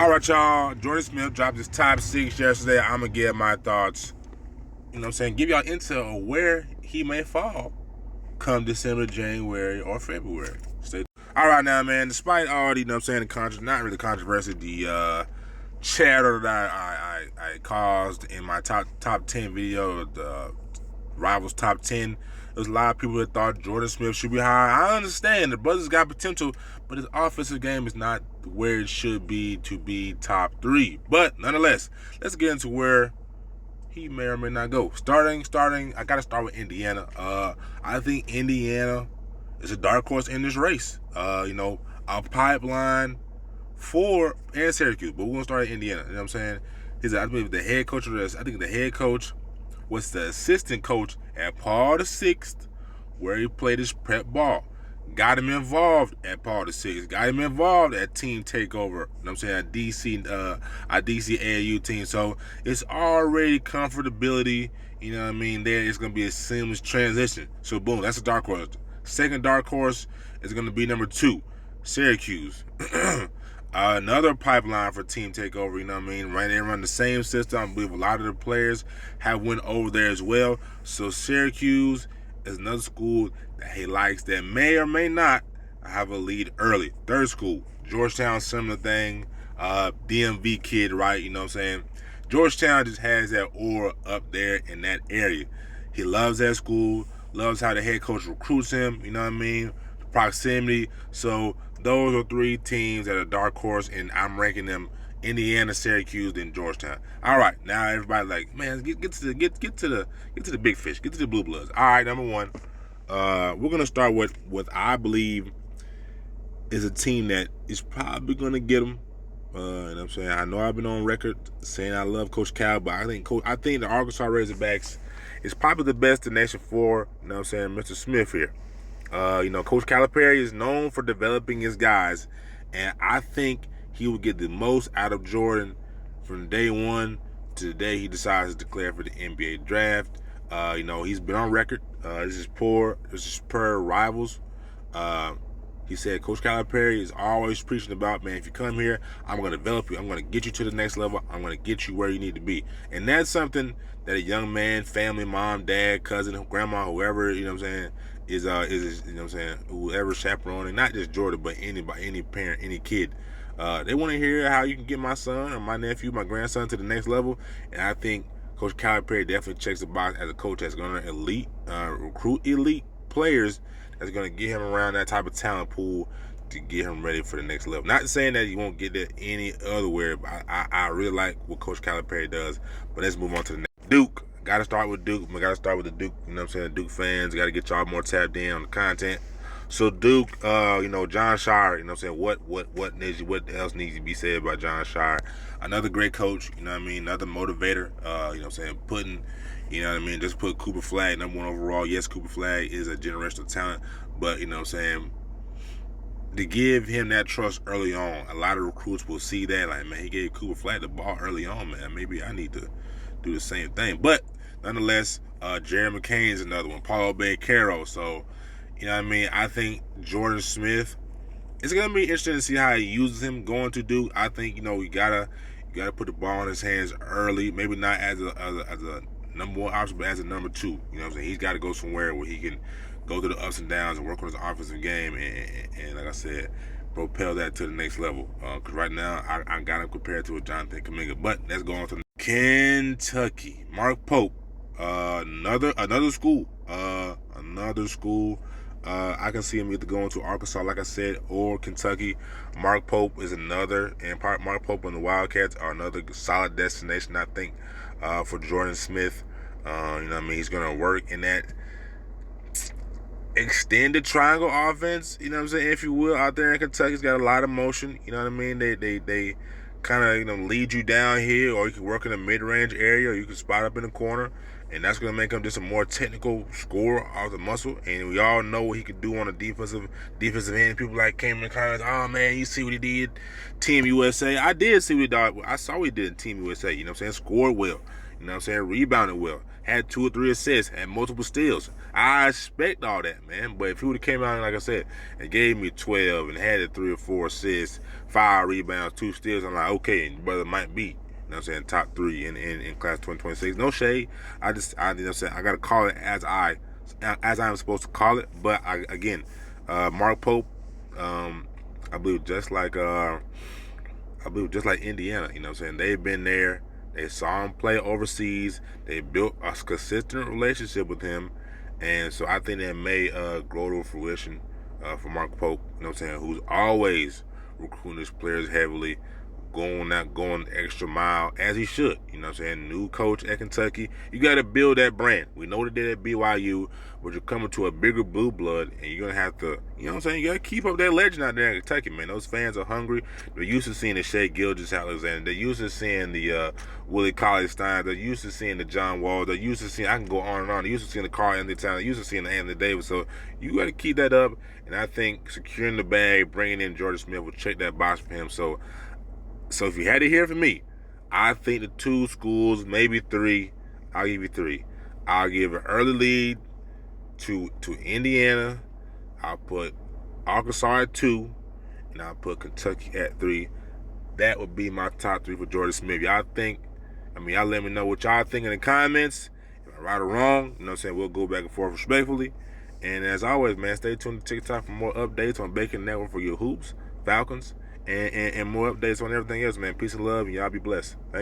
All right, y'all. Jordan Smith dropped his top 6 yesterday. I'm going to give my thoughts, give y'all intel of where he may fall come December, January, or February. Stay. All right, now, man, despite all the, not really controversy, the chatter that I caused in my top 10 video, the Rivals top 10, there's a lot of people that thought Jordan Smith should be high. I understand the brother's got potential, but his offensive game is not where it should be to be top 3. But nonetheless, let's get into where he may or may not go. Starting, I got to start with Indiana. I think Indiana is a dark horse in this race. A pipeline for and Syracuse, but we're gonna start at Indiana. You know what I'm saying? I believe the head coach of this. I think the head coach was the assistant coach at Paul VI, where he played his prep ball. Got him involved at Paul VI. Got him involved at Team Takeover. You know what I'm saying? At DC AAU team. So it's already comfortability. You know what I mean? There, it's gonna be a seamless transition. So boom, that's a dark horse. Second dark horse is gonna be number 2, Syracuse. Another pipeline for Team Takeover, you know what I mean? Right, they run the same system. I believe a lot of the players have went over there as well. So Syracuse is another school that he likes that may or may not have a lead early. Third school, Georgetown, similar thing. DMV kid, right? You know what I'm saying? Georgetown just has that aura up there in that area. He loves that school, loves how the head coach recruits him, you know what I mean? The proximity. So those are 3 teams that are dark horse, and I'm ranking them Indiana, Syracuse, then Georgetown. All right, now everybody like, man, get to the big fish, get to the blue bloods. All right, number 1, we're gonna start with what I believe is a team that is probably gonna get them. You know what I'm saying? I know I've been on record saying I love Coach Cal, but I think the Arkansas Razorbacks is probably the best destination for, you know what I'm saying, Mr. Smith here. Coach Calipari is known for developing his guys, and I think he will get the most out of Jordan from day 1 to the day he decides to declare for the NBA draft. He's been on record. This is per Rivals. He said Coach Calipari is always preaching about, man, if you come here, I'm going to develop you. I'm going to get you to the next level. I'm going to get you where you need to be. And that's something that a young man, family, mom, dad, cousin, grandma, whoever, you know what I'm saying, is you know what I'm saying, whoever chaperoning, not just Jordan, but anybody, any parent, any kid. They want to hear how you can get my son or my nephew, my grandson to the next level. And I think Coach Calipari definitely checks the box as a coach that's going to recruit elite players that's going to get him around that type of talent pool to get him ready for the next level. Not saying that he won't get that any other where, but I really like what Coach Calipari does. But let's move on to the next. Duke. Got to start with Duke. We got to start with the Duke. You know what I'm saying? Duke fans. Got to get y'all more tapped in on the content. So Duke, John Shire, you know what I'm saying? What else needs to be said about John Shire? Another great coach, you know what I mean? Another motivator, you know what I'm saying? Just put Cooper Flagg number 1 overall. Yes, Cooper Flagg is a generational talent, but you know what I'm saying? To give him that trust early on, a lot of recruits will see that, like, man, he gave Cooper Flagg the ball early on, man. Maybe I need to do the same thing. But nonetheless, Jerry McCain is another one. Paul Caro. So, you know what I mean? I think Jordan Smith, it's going to be interesting to see how he uses him going to Duke. I think, you gotta put the ball in his hands early. Maybe not as a number 1 option, but as a number 2. You know what I'm saying? He's got to go somewhere where he can go through the ups and downs and work on his offensive game and like I said, propel that to the next level. Because right now, I got him compared to a Jonathan Kuminga. But let's go on to Kentucky. Mark Pope, another school. I can see him either going to Arkansas, like I said, or Kentucky. Mark Pope is another, and Mark Pope and the Wildcats are another solid destination, I think, for Jordan Smith. He's going to work in that extended triangle offense, you know what I'm saying, if you will, out there in Kentucky. He's got a lot of motion, you know what I mean? They kind of lead you down here, or you can work in a mid-range area, or you can spot up in the corner, and that's going to make him just a more technical scorer off the muscle. And we all know what he could do on the defensive end. People like Cameron Collins, oh man, you see what he did, Team USA. I did see what he did. I saw what he did in Team USA. You know what I'm saying? Scored well. You know what I'm saying? Rebounded well. Had 2 or 3 assists. Had multiple steals. I expect all that, man. But if he would have came out, like I said, and gave me 12 and had 3 or 4 assists, 5 rebounds, 2 steals, I'm like, okay, brother might be, you know what I'm saying, top 3 in class 2026. No shade. I you know what I'm saying, I got to call it as I'm supposed to call it. But, Mark Pope, I believe just like Indiana, you know what I'm saying? They've been there. They saw him play overseas. They built a consistent relationship with him. And so I think that may grow to fruition for Mark Pope, you know what I'm saying, who's always recruiting his players heavily, going the extra mile, as he should. You know what I'm saying? New coach at Kentucky. You got to build that brand. We know they did at BYU, but you're coming to a bigger blue blood, and you're going to have to, you know what I'm saying? You got to keep up that legend out there in Kentucky, man. Those fans are hungry. They're used to seeing the Shea Gilgeous-Alexander. They're used to seeing the Willie Cauley-Stein. They're used to seeing the John Wall. They're used to seeing, I can go on and on. They're used to seeing the Carl Anthony Towns. They're used to seeing the Anthony Davis. So you got to keep that up, and I think securing the bag, bringing in Jordan Smith will check that box for him. So if you had to hear from me, I think the 2 schools, maybe 3. I'll give you 3. I'll give an early lead to Indiana. I'll put Arkansas at 2, and I'll put Kentucky at 3. That would be my top 3 for Jordan Smith. Y'all let me know what y'all think in the comments. If I'm right or wrong, you know what I'm saying, we'll go back and forth respectfully. And as always, man, stay tuned to TikTok for more updates on Bacon Network for your hoops, Falcons, and more updates on everything else, man. Peace and love, and y'all be blessed. Thank you.